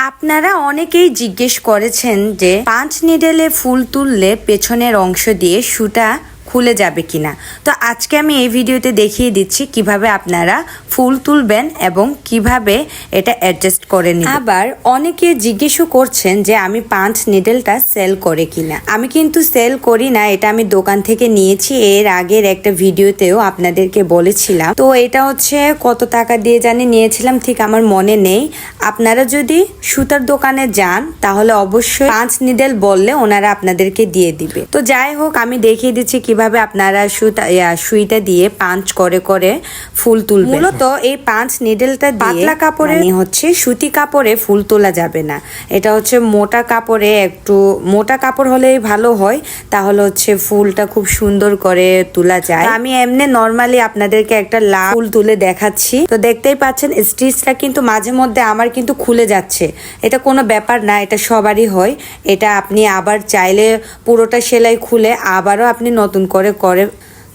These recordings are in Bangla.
আপনারা অনেকেই জিজ্ঞেস করেছেন যে 5 নিডেলে ফুল তুললে পেছনের অংশ দিয়ে সুতা খুলে যাবে কিনা। তো আজকে আমি এই ভিডিওতে দেখিয়ে দিচ্ছি কিভাবে আপনারা ফুল তুলবেন এবং কিভাবে এটা অ্যাডজাস্ট করে নেবেন। আবার অনেকে জিজ্ঞেসও করছেন যে আমি 5 নিডেলটা সেল করে কিনা। আমি কিন্তু সেল করি না, এটা আমি দোকান থেকে নিয়েছি। এর আগের একটা ভিডিওতেও আপনাদেরকে বলেছিলাম। তো এটা হচ্ছে কত টাকা দিয়ে জানি নিয়েছিলাম ঠিক আমার মনে নেই। আপনারা যদি সুতার দোকানে যান তাহলে অবশ্যই 5 নিডেল বললে ওনারা আপনাদেরকে দিয়ে দিবে। তো যাই হোক, আমি দেখিয়ে দিচ্ছি কিভাবে আপনারা সুইটা দিয়ে পাঞ্চ করে করে ফুল তুলবেন। মূলত এই 5 নিডেলটা দিয়ে পাতলা কাপড়ে হচ্ছে সুতি কাপড়ে ফুল তোলা যাবে না। এটা হচ্ছে মোটা কাপড়ে, একটু মোটা কাপড় হলেই ভালো হয়, তাহলে হচ্ছে ফুলটা খুব সুন্দর করে তোলা যায়। আমি এমনি নরমালি আপনাদেরকে একটা লাভ ফুল তুলে দেখাচ্ছি। তো দেখতেই পাচ্ছেন স্টিচটা কিন্তু মাঝে মধ্যে আমার কিন্তু খুলে যাচ্ছে। এটা কোনো ব্যাপার না, এটা সবারই হয়। এটা আপনি আবার চাইলে পুরোটা সেলাই খুলে আবারও আপনি নতুন করে করে।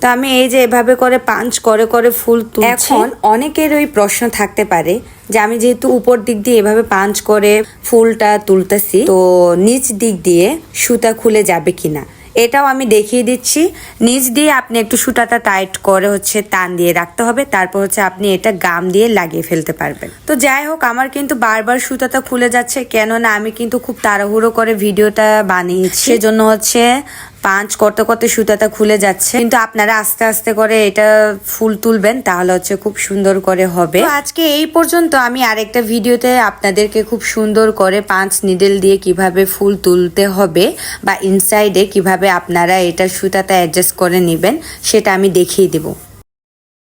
তো আমি এই যে এভাবে করে পাঞ্চ করে করে ফুল তুলছি। এখন অনেকের ওই প্রশ্ন থাকতে পারে যে আমি যেহেতু উপর দিক দিয়ে এভাবে পাঞ্চ করে ফুলটা তুলতেছি, তো নিচ দিক দিয়ে সুতা খুলে যাবে কিনা এটাও আমি দেখিয়ে দিচ্ছি। নিচ দিয়ে আপনি একটু সুতাটা টাইট করে হচ্ছে টান দিয়ে রাখতে হবে, তারপর হচ্ছে আপনি এটা গাম দিয়ে লাগিয়ে ফেলতে পারবেন। তো যাই হোক, আমার কিন্তু বারবার সুতাটা খুলে যাচ্ছে, কেননা আমি কিন্তু খুব তাড়াহুড়ো করে ভিডিওটা বানিয়েছি, সেজন্য হচ্ছে পাঞ্চ করতে করতে সুতাটা খুলে যাচ্ছে। কিন্তু আপনারা আস্তে আস্তে করে এটা ফুল তুলবেন, তাহলে হচ্ছে খুব সুন্দর করে হবে। তো আজকে এই পর্যন্ত। আমি আরেকটা ভিডিওতে আপনাদেরকে খুব সুন্দর করে 5 নিডেল দিয়ে কিভাবে ফুল তুলতে হবে বা ইনসাইডে কিভাবে আপনারা এটা সুতাটা অ্যাডজাস্ট করে নেবেন সেটা আমি দেখিয়ে দেবো।